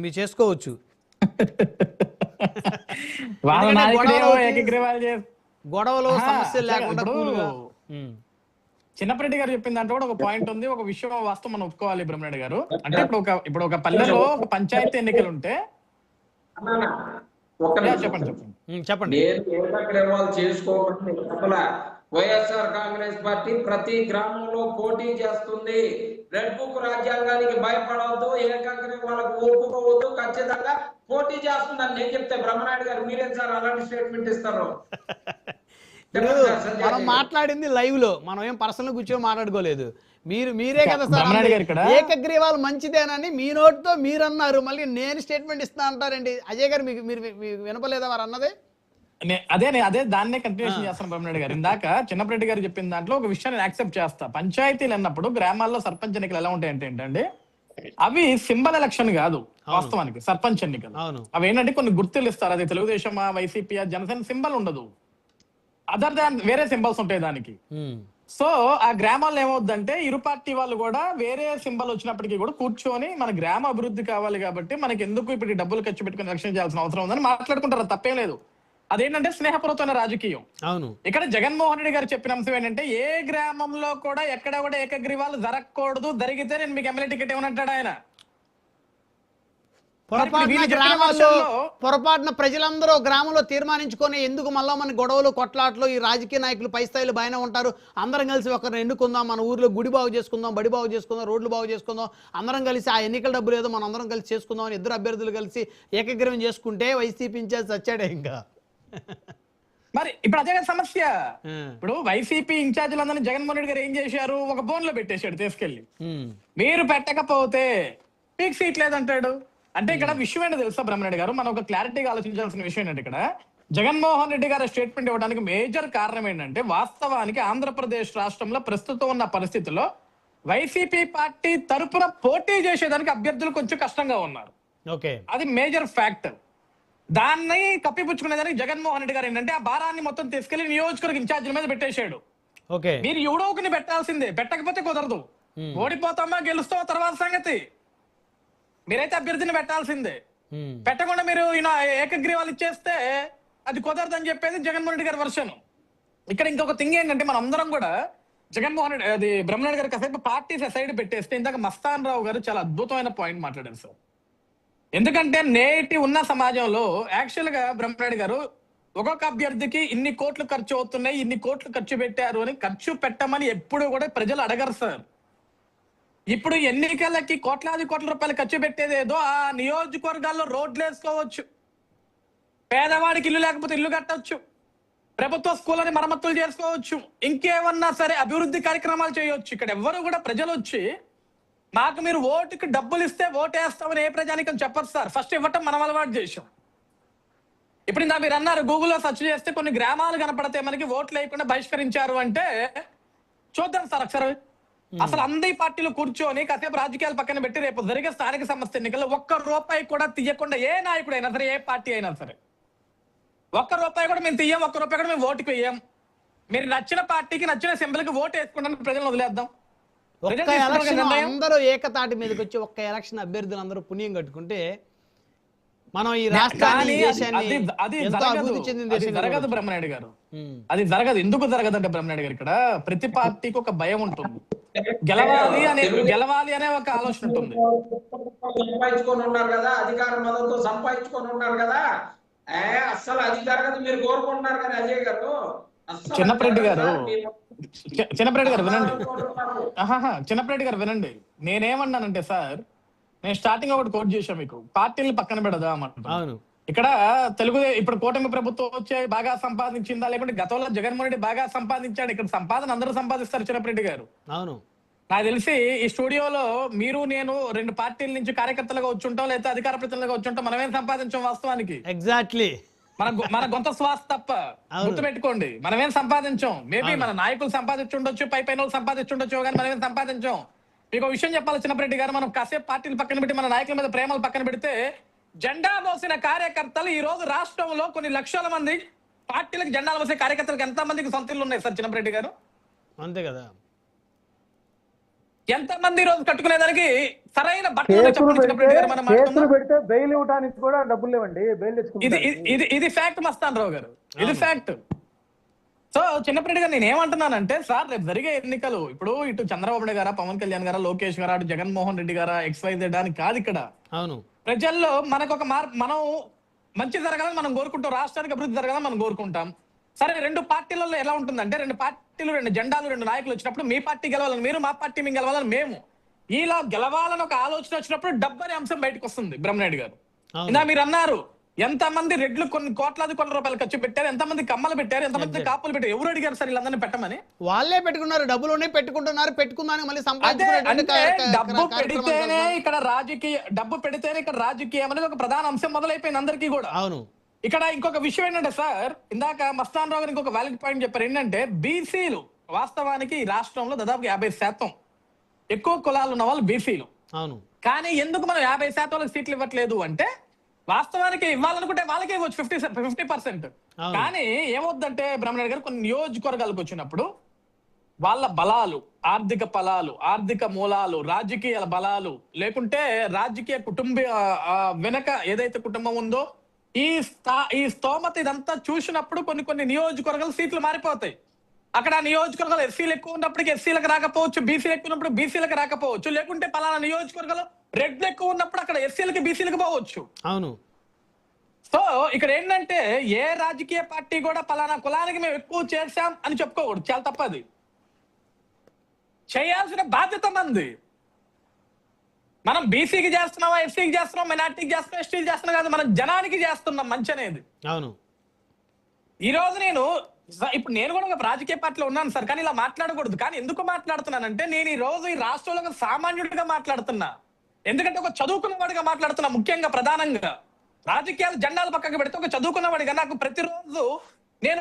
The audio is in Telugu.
మీరు చేసుకోవచ్చు. గొడవలు సమస్యలు లేకుండా చిన్నప్పరెడ్డి గారు చెప్పిన దాంట్లో కూడా ఒక పాయింట్ ఉంది, ఒక విషయం వాస్తవం మనం ఒప్పుకోవాలి బ్రహ్మరెడ్డి గారు. అంటే ఇప్పుడు ఒక పల్లెలో ఒక పంచాయతీ ఎన్నికలు ఉంటే చెప్పండి. వైఎస్ఆర్ కాంగ్రెస్ పార్టీ ప్రతి గ్రామంలో పోటీ చేస్తుంది. రెడ్ బుక్ రాజ్యాంగానికి భయపడవద్దు, ఏకగ్రీవాలకు ఒప్పుకోవద్దు, ఖచ్చితంగా పోటీ చేస్తుందని నేను చెప్తే బ్రహ్మనాయుడు గారు మీరేం సార్ అలాంటి స్టేట్మెంట్ ఇస్తారు? మనం మాట్లాడింది లైవ్ లో, మనం ఏం పర్సనల్ కూర్చొని మాట్లాడుకోలేదు. మీరే కదా సార్ ఏకగ్రీవాలు మంచిదేనని మీ నోటితో మీరు అన్నారు, మళ్ళీ నేను స్టేట్మెంట్ ఇస్తా అంటారండి. అజయ్ గారు మీరు వినపలేదా వారు అన్నది? అదే దాన్నే కంటిన్యూషన్ చేస్తాను బ్రహ్మరెడ్డి గారు. ఇందాక చిన్నరెడ్డి గారు చెప్పిన దాంట్లో ఒక విషయాన్ని యాక్సెప్ట్ చేస్తా. పంచాయతీలు అన్నప్పుడు గ్రామాల్లో సర్పంచ్ ఎన్నికలు ఎలా ఉంటాయంటే ఏంటంటే అవి సింబల్ ఎలక్షన్ కాదు, వాస్తవానికి సర్పంచ్ ఎన్నికలు. అవి ఏంటంటే కొన్ని గుర్తులు ఇస్తారు, అది తెలుగుదేశం, వైసీపీ, జనసేన సింబల్ ఉండదు, అదర్ దాన్ వేరే సింబల్స్ ఉంటాయి దానికి. సో ఆ గ్రామాల్లో ఏమవుద్దంటే ఇరు పార్టీ వాళ్ళు కూడా వేరే సింబల్ వచ్చినప్పటికీ కూడా కూర్చొని మన గ్రామ అభివృద్ధి కావాలి కాబట్టి మనకి ఎందుకు ఇప్పుడు డబ్బులు ఖర్చు పెట్టుకుని ఎలక్షన్ చేయాల్సిన అవసరం ఉందని మాట్లాడుకుంటారు, తప్పేం లేదు. అదేంటంటే స్నేహపూర్వకమైన రాజకీయం. అవును. ఇక్కడ జగన్మోహన్ రెడ్డి గారు చెప్పిన అంశం ఏంటంటే ఏ గ్రామంలో కూడా ఎక్కడ కూడా ఏకగ్రీవాలు జరగకూడదు, జరిగితే నేను మీకు ఎమ్మెల్యే టికెట్ ఇవ్వనంటాడు ఆయన. పొరపాటున ప్రజలందరూ గ్రామంలో తీర్మానించుకొని ఎందుకు మళ్ళా మన గొడవలు కొట్లాట్లు, ఈ రాజకీయ నాయకులు పై స్థాయిలో బాగానే ఉంటారు, అందరం కలిసి ఒకరిని ఎన్నుకుందాం, మన ఊర్లో గుడి బాగు చేసుకుందాం, బడి బాగు చేసుకుందాం, రోడ్లు బాగు చేసుకుందాం, అందరం కలిసి ఆ ఎన్నికల డబ్బులు ఏదో మనం అందరం కలిసి చేసుకుందాం అని ఇద్దరు అభ్యర్థులు కలిసి ఏకగ్రీవం చేసుకుంటే వైసీపీ ఇన్ఛార్జ్ వచ్చాడే. ఇంకా మరి ఇప్పుడు అదే సమస్య. ఇప్పుడు వైసీపీ ఇన్ఛార్జీలందరినీ జగన్మోహన్ రెడ్డి గారు ఏం చేశారు, ఒక బోన్ లో పెట్టేశాడు తీసుకెళ్లి. మీరు పెట్టకపోతే మీకు సీట్ లేదంటాడు. అంటే ఇక్కడ విషయం ఏంటో తెలుసా బ్రహ్మరెడ్డి గారు, మనం ఒక క్లారిటీగా ఆలోచించాల్సిన విషయం ఏంటంటే ఇక్కడ జగన్మోహన్ రెడ్డి గారు స్టేట్మెంట్ ఇవ్వడానికి మేజర్ కారణం ఏంటంటే వాస్తవానికి ఆంధ్రప్రదేశ్ రాష్ట్రంలో ప్రస్తుతం ఉన్న పరిస్థితుల్లో వైసీపీ పార్టీ తరపున పోటీ చేసేదానికి అభ్యర్థులు కొంచెం కష్టంగా ఉన్నారు. అది మేజర్ ఫ్యాక్టర్. దాన్ని కప్పిపుచ్చుకునేదానికి జగన్మోహన్ రెడ్డి గారు ఏంటంటే ఆ భారాన్ని మొత్తం తీసుకెళ్లి నియోజకవర్గ ఇన్ఛార్జీల మీద పెట్టేశాడు. మీరు ఎవడోకుని పెట్టాల్సిందే, పెట్టకపోతే కుదరదు. ఓడిపోతామా గెలుస్తామా తర్వాత సంగతి, మీరైతే అభ్యర్థిని పెట్టాల్సిందే. పెట్టకుండా మీరు ఏకగ్రీవాలు ఇచ్చేస్తే అది కుదరదని చెప్పేది జగన్మోహన్ రెడ్డి గారి వర్షన్. ఇక్కడ ఇంకొక థింగ్ ఏంటంటే మనం అందరం కూడా జగన్మోహన్ రెడ్డి అది బ్రహ్మనాయుడు గారు కాసేపు పార్టీస్ సైడ్ పెట్టేస్తే ఇందాక మస్తాన్ రావు గారు చాలా అద్భుతమైన పాయింట్ మాట్లాడారు సార్. ఎందుకంటే నేటి ఉన్న సమాజంలో యాక్చువల్ గా బ్రహ్మనాయుడు గారు ఒక్కొక్క అభ్యర్థికి ఇన్ని కోట్లు ఖర్చు అవుతున్నాయి, ఇన్ని కోట్లు ఖర్చు పెట్టారు అని ఖర్చు పెట్టమని ఎప్పుడు కూడా ప్రజలు అడగరు సార్. ఇప్పుడు ఎన్నికలకి కోట్లాది కోట్ల రూపాయలు ఖర్చు పెట్టేదేదో ఆ నియోజకవర్గాల్లో రోడ్లు వేసుకోవచ్చు, పేదవాడికి ఇల్లు లేకపోతే ఇల్లు కట్టవచ్చు, ప్రభుత్వ స్కూళ్ళని మరమ్మతులు చేసుకోవచ్చు, ఇంకేమన్నా సరే అభివృద్ధి కార్యక్రమాలు చేయవచ్చు. ఇక్కడ ఎవరు కూడా ప్రజలు వచ్చి మాకు మీరు ఓటుకి డబ్బులు ఇస్తే ఓటేస్తామని ఏ ప్రజానికం చెప్పరు సార్. ఫస్ట్ ఇవ్వటం మనం అలవాటు చేసాం. ఇప్పుడు ఇందా మీరు అన్నారు గూగుల్లో సెర్చ్ చేస్తే కొన్ని గ్రామాలు కనపడితే మనకి ఓట్లు లేకుండా బహిష్కరించారు అంటే చూద్దాం సార్ ఒకసారి. అసలు అందరి పార్టీలు కూర్చొని కాసేపు రాజకీయాలు పక్కన పెట్టి రేపు జరిగే స్థానిక సంస్థ ఎన్నికల్లో ₹1 కూడా తీయకుండా ఏ నాయకుడు అయినా సరే, ఏ పార్టీ అయినా సరే ₹1 కూడా మేము తీయం, ₹1 కూడా మేము ఓటుకు వేయం. మీరు నచ్చిన పార్టీకి నచ్చిన సింబల్కి ఓటు వేసుకుంటానికి ప్రజలను వదిలేద్దాం. ఒక్క ఎలక్షన్ అందరూ ఏకతాటి మీదకి వచ్చి ఒక్క ఎలక్షన్ అభ్యర్థులు అందరూ పుణ్యం కట్టుకుంటే మనం ఈ రాష్ట్రాన్ని జరగదు బ్రహ్మనాయుడు గారు, అది జరగదు. ఎందుకు జరగదు అంటే బ్రహ్మనాయుడు గారు ఇక్కడ ప్రతి పార్టీకి ఒక భయం ఉంటుంది, గెలవాలి అనే ఒక ఆలోచన ఉంటుంది. సంపాదించుకొని ఉన్నారు కదా, అధికార మదంతో సంపాదించుకొని ఉన్నారు కదా, అస్సలు అది జరగదు మీరు కోరుకుంటున్నారు కదా అజయ్ గారు. చిన్నరెడ్డి గారు వినండి, నేనేమన్నానంటే సార్, నేను స్టార్టింగ్ ఒకటి కోట్ చేశాను మీకు, పార్టీని పక్కన పెడదామంటాను. ఇక్కడ ఇప్పుడు కూటమి ప్రభుత్వం వచ్చే బాగా సంపాదించిందా లేకుంటే గతంలో జగన్మోహన్ రెడ్డి బాగా సంపాదించాడు, ఇక్కడ సంపాదన అందరూ సంపాదిస్తారు చిన్నరెడ్డి గారు. అవును, నాకు తెలిసి ఈ స్టూడియోలో మీరు నేను 2 పార్టీల నుంచి కార్యకర్తలుగా వచ్చుంటాం లేదా అధికార ప్రతినిధులుగా వచ్చుంటాం, మనమేం సంపాదించాం వాస్తవానికి. ఎగ్జాక్ట్లీ మన గొంత శ్వాస తప్ప, గుర్తుపెట్టుకోండి. మనమేం సంపాదించాం, మేబీ మన నాయకులు సంపాదించుండొచ్చు, పైన సంపాదించుండొచ్చు, కానీ మనమేం సంపాదించాం. మీకు విషయం చెప్పాలి చిన్నరెడ్డి గారు, మనం కాసేపు పార్టీలు పక్కన పెట్టి మన నాయకుల మీద ప్రేమలు పక్కన పెడితే జెండా మోసిన కార్యకర్తలు ఈ రోజు రాష్ట్రంలో కొన్ని లక్షల మంది పార్టీలకు జెండాలు మోసే కార్యకర్తలకు ఎంత మందికి సొంత ఇల్లు ఉన్నాయి సార్ చిన్నరెడ్డి గారు? అంతే కదా. ఎంతమంది ఈ రోజు కట్టుకునేదానికి సరైన బట్టలు కేసులు పెడితే బెయిల్ ఇవ్వడానికి కూడా డబ్బులు లేవండి. బెయిల్ ఇది ఫ్యాక్ట్ మస్తాన్ రావు గారు, ఇది ఫ్యాక్ట్. సో చిన్నప్పటి గారు నేను ఏమంటున్నానంటే సార్, రేపు జరిగే ఎన్నికలు ఇప్పుడు ఇటు చంద్రబాబు నాయుడు గారా, పవన్ కళ్యాణ్ గారా, లోకేష్ గారా, అటు జగన్మోహన్ రెడ్డి గారా, XYZ అని కాదు ఇక్కడ. అవును, ప్రజల్లో మనకు ఒక మనం మంచి జరగాలని మనం కోరుకుంటాం, రాష్ట్రానికి అభివృద్ధి జరగాలని మనం కోరుకుంటాం. సరే, రెండు పార్టీలలో ఎలా ఉంటుందంటే, రెండు పార్టీలు, రెండు జెండాలు, రెండు నాయకులు వచ్చినప్పుడు మీ పార్టీ గెలవాలని మీరు, మా పార్టీ మేము గెలవాలని మేము, ఇలా గెలవాలని ఒక ఆలోచన వచ్చినప్పుడు డబ్బు అనే అంశం బయటకు వస్తుంది. బ్రహ్మనాయుడు గారు ఇలా మీరు అన్నారు, ఎంతమంది రెడ్లు కొన్ని కోట్లాది కోట్ల రూపాయలు ఖర్చు పెట్టారు, ఎంతమంది కమ్మలు పెట్టారు, ఎంతమంది కాపులు పెట్టారు, ఎవరు అడిగారు సార్ వీళ్ళందరినీ పెట్టమని? వాళ్ళే పెట్టుకున్నారు, డబ్బులు పెట్టుకుంటున్నారు, పెట్టుకున్నాను మళ్ళీ డబ్బు పెడితేనే ఇక్కడ రాజకీయం అనేది ఒక ప్రధాన అంశం మొదలైపోయింది అందరికీ కూడా. అవును, ఇక్కడ ఇంకొక విషయం ఏంటంటే సార్, ఇందాక మస్తాన్ రావు గారు ఇంకొక వ్యాలిడ్ పాయింట్ చెప్పారు. ఏంటంటే బీసీలు వాస్తవానికి ఈ రాష్ట్రంలో దాదాపు 50% ఎక్కువ కులాలు ఉన్న వాళ్ళు బీసీలు. అవును, కానీ ఎందుకు మనం 50% సీట్లు ఇవ్వట్లేదు అంటే, వాస్తవానికి ఇవ్వాలనుకుంటే వాళ్ళకే ఇవ్వచ్చు 50%. కానీ ఏమవుద్దంటే బ్రహ్మనాయుడు గారు కొన్ని నియోజకవర్గాలకు వచ్చినప్పుడు వాళ్ళ బలాలు, ఆర్థిక బలాలు, ఆర్థిక మూలాలు, రాజకీయ బలాలు, లేకుంటే రాజకీయ కుటుంబ వెనక ఏదైతే కుటుంబం ఉందో ఈ స్తోమత ఇదంతా చూసినప్పుడు కొన్ని నియోజకవర్గాలు సీట్లు మారిపోతాయి. అక్కడ నియోజకవర్గాలు ఎస్సీలు ఎక్కువ ఉన్నప్పటికీ ఎస్సీలకు రాకపోవచ్చు, బీసీలు ఎక్కువ ఉన్నప్పుడు బీసీలకు రాకపోవచ్చు, లేకుంటే పలానా నియోజకవర్గాలు రెడ్లు ఎక్కువ ఉన్నప్పుడు అక్కడ ఎస్సీలకి బీసీలకు పోవచ్చు. అవును. సో ఇక్కడ ఏంటంటే ఏ రాజకీయ పార్టీ కూడా పలానా కులానికి మేము ఎక్కువ చేశాం అని చెప్పుకోకూడదు, చాలా తప్పది. చేయాల్సిన బాధ్యత మంది. మనం బీసీకి చేస్తున్నావా, ఎస్సీకి చేస్తున్నాం, మైనార్టీకి చేస్తున్నాం, ఎస్టీకి చేస్తున్నాం కాదు, మనం జనానికి చేస్తున్నాం మంచి అనేది. అవును. ఈ రోజు ఇప్పుడు నేను కూడా ఒక రాజకీయ పార్టీలో ఉన్నాను సార్, కానీ ఇలా మాట్లాడకూడదు. కానీ ఎందుకు మాట్లాడుతున్నానంటే, నేను ఈ రోజు ఈ రాష్ట్రంలో ఒక సామాన్యుడిగా మాట్లాడుతున్నా. ఎందుకంటే ఒక చదువుకున్నవాడిగా మాట్లాడుతున్నా. ముఖ్యంగా ప్రధానంగా రాజకీయాలు జెండాలు పక్కకు పెడితే ఒక చదువుకున్నవాడిగా నాకు ప్రతిరోజు నేను